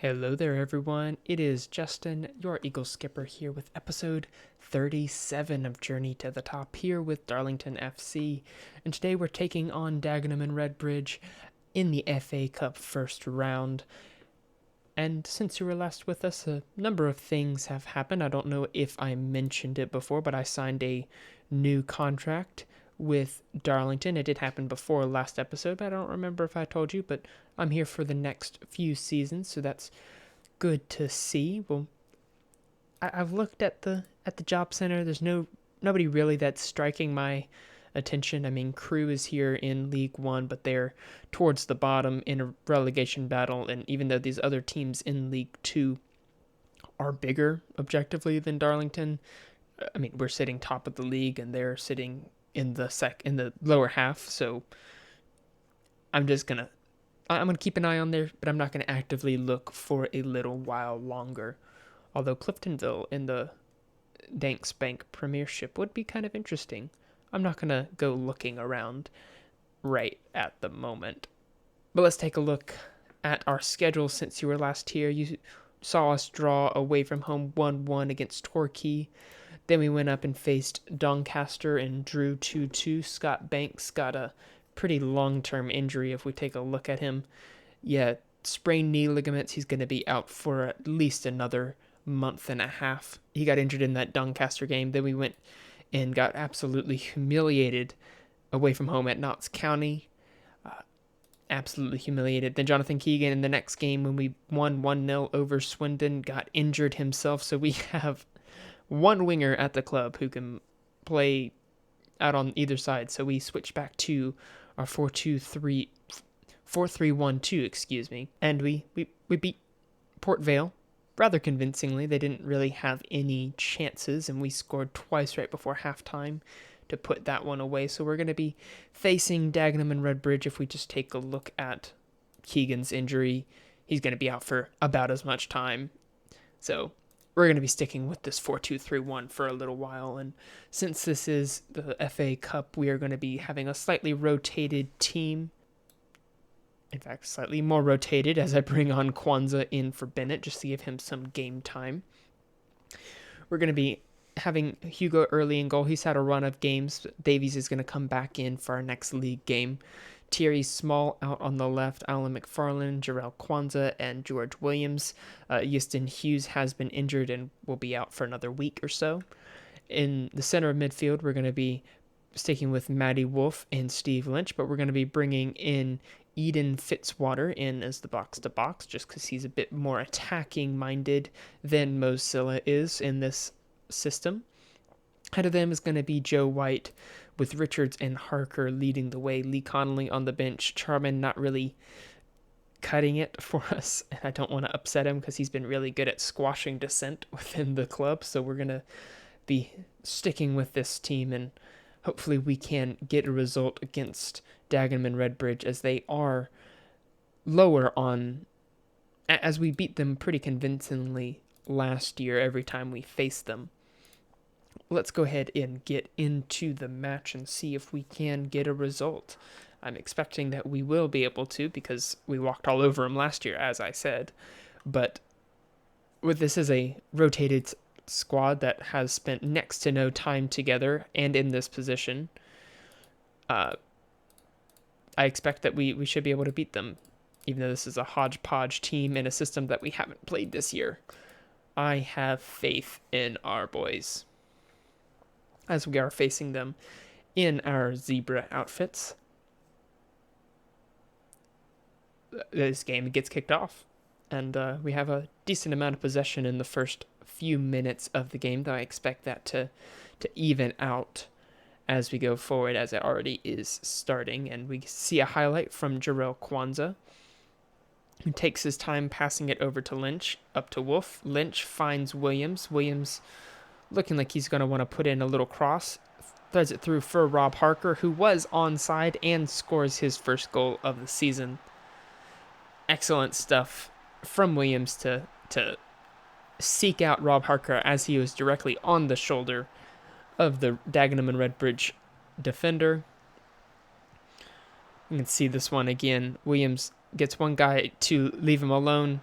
Hello there, everyone. It is Justin, your EagleSkipper, here with episode 37 of Journey to the Top, here with Darlington FC. And today we're taking on Dagenham and Redbridge in the FA Cup first round. And since you were last with us, a number of things have happened. I don't know if I mentioned it before, but I signed a new contract with Darlington. It did happen before last episode, but I don't remember if I told you, but I'm here for the next few seasons, so that's good to see. Well, I've looked at the job center. There's nobody really that's striking my attention. I mean, Crew is here in League One, but they're towards the bottom in a relegation battle, and even though these other teams in League Two are bigger objectively than Darlington, I mean, we're sitting top of the league and they're sitting in the lower half, so I'm gonna keep an eye on there, but I'm not gonna actively look for a little while longer. Although Cliftonville in the Danks Bank Premiership would be kind of interesting. I'm not gonna go looking around right at the moment. But let's take a look at our schedule since you were last here. You saw us draw away from home 1-1 against Torquay. Then we went up and faced Doncaster and drew 2-2. Scott Banks got a pretty long-term injury if we take a look at him. Yeah, sprained knee ligaments. He's going to be out for at least another month and a half. He got injured in that Doncaster game. Then we went and got absolutely humiliated away from home at Notts County. Absolutely humiliated. Then Jonathan Keegan in the next game when we won 1-0 over Swindon got injured himself. So we have one winger at the club who can play out on either side. So we switched back to our 4-3-1-2, excuse me. And we beat Port Vale rather convincingly. They didn't really have any chances, and we scored twice right before halftime to put that one away. So we're going to be facing Dagenham and Redbridge. If we just take a look at Keegan's injury, he's going to be out for about as much time. So we're going to be sticking with this 4-2-3-1 for a little while. And since this is the FA Cup, we are going to be having a slightly rotated team. In fact, slightly more rotated as I bring on Kwanzaa in for Bennett just to give him some game time. We're going to be having Hugo early in goal. He's had a run of games. Davies is going to come back in for our next league game. Thierry Small out on the left, Alan McFarlane, Jarrell Kwanzaa, and George Williams. Euston Hughes has been injured and will be out for another week or so. In the center of midfield, we're going to be sticking with Matty Wolf and Steve Lynch, but we're going to be bringing in Eden Fitzwater in as the box-to-box just because he's a bit more attacking-minded than Mo Silla is in this system. Ahead of them is going to be Joe White, with Richards and Harker leading the way. Lee Connolly on the bench. Charman not really cutting it for us. And I don't want to upset him because he's been really good at squashing dissent within the club. So we're going to be sticking with this team, and hopefully we can get a result against Dagenham and Redbridge, as they are lower on, as we beat them pretty convincingly last year every time we faced them. Let's go ahead and get into the match and see if we can get a result. I'm expecting that we will be able to because we walked all over them last year, as I said. But with this as a rotated squad that has spent next to no time together and in this position, I expect that we should be able to beat them, even though this is a hodgepodge team in a system that we haven't played this year. I have faith in our boys, as we are facing them in our zebra outfits. This game gets kicked off, and we have a decent amount of possession in the first few minutes of the game, though I expect that to even out as we go forward, as it already is starting. And we see a highlight from Jarrell Kwanzaa, who takes his time passing it over to Lynch, up to Wolf. Lynch finds Williams. Williams looking like he's going to want to put in a little cross. Threads it through for Rob Harker, who was onside and scores his first goal of the season. Excellent stuff from Williams to seek out Rob Harker as he was directly on the shoulder of the Dagenham and Redbridge defender. You can see this one again. Williams gets one guy to leave him alone,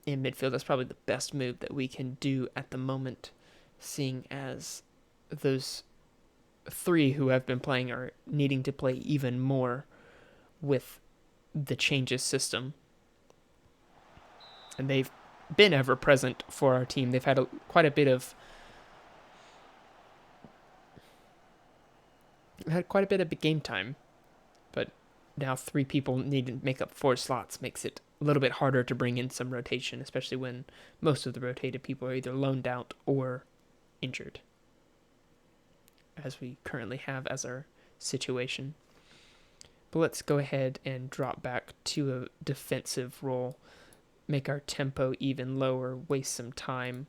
in midfield. That's probably the best move that we can do at the moment, seeing as those three who have been playing are needing to play even more with the changes system. And they've been ever present for our team. They've had quite a bit of game time, but now three people need to make up four slots makes it a little bit harder to bring in some rotation, especially when most of the rotated people are either loaned out or injured, as we currently have as our situation. But let's go ahead and drop back to a defensive role, make our tempo even lower, waste some time.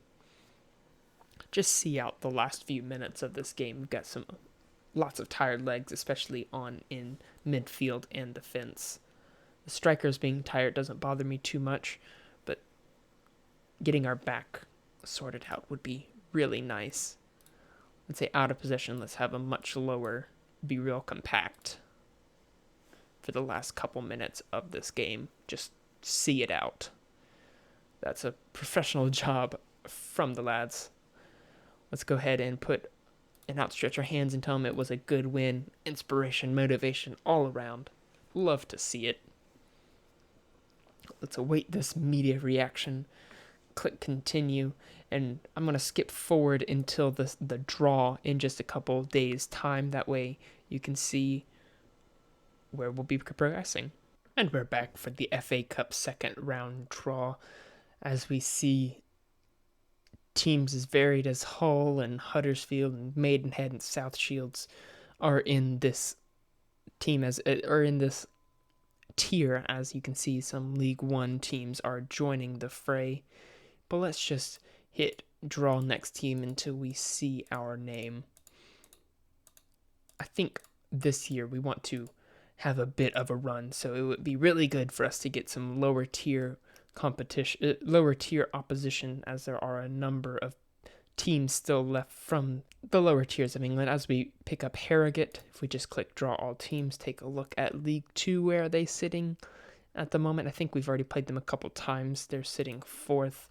Just see out the last few minutes of this game. We've got lots of tired legs, especially in midfield and defense. The strikers being tired doesn't bother me too much, but getting our back sorted out would be really nice. Let's say out of possession, let's have a much lower, be real compact for the last couple minutes of this game. Just see it out. That's a professional job from the lads. Let's go ahead and outstretch our hands and tell them it was a good win. Inspiration, motivation, all around. Love to see it. Let's await this media reaction. Click continue, and I'm going to skip forward until the draw in just a couple days' time. That way you can see where we'll be progressing. And we're back for the FA Cup second round draw, as we see teams as varied as Hull and Huddersfield and Maidenhead and South Shields are in this tier. As you can see, some League One teams are joining the fray. But let's just hit draw next team until we see our name. I think this year we want to have a bit of a run, so it would be really good for us to get some lower tier opposition, as there are a number of teams still left from the lower tiers of England. As we pick up Harrogate, if we just click draw all teams, take a look at League 2, where are they sitting at the moment? I think we've already played them a couple times. They're sitting 4th,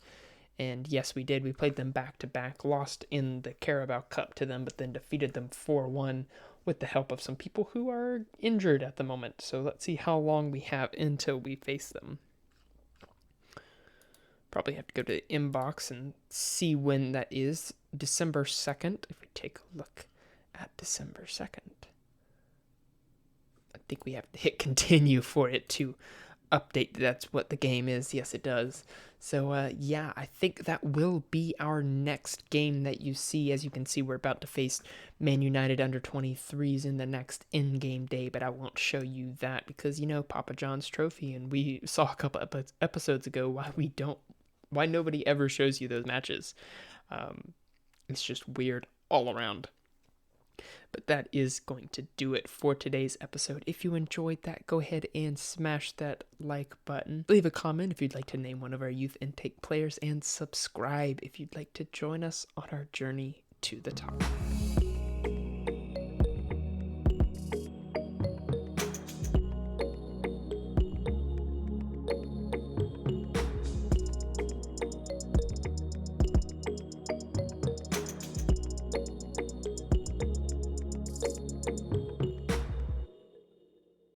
and yes, we did. We played them back-to-back, lost in the Carabao Cup to them, but then defeated them 4-1 with the help of some people who are injured at the moment. So let's see how long we have until we face them. Probably have to go to the inbox and see when that is. December 2nd. If we take a look at December 2nd, I think we have to hit continue for it to update. That's what the game is. Yes, it does. So, yeah, I think that will be our next game that you see. As you can see, we're about to face Man United under 23s in the next in-game day, but I won't show you that because, Papa John's trophy, and we saw a couple episodes ago why nobody ever shows you those matches. It's just weird all around. But that is going to do it for today's episode. If you enjoyed that, go ahead and smash that like button. Leave a comment if you'd like to name one of our youth intake players, and subscribe if you'd like to join us on our journey to the top.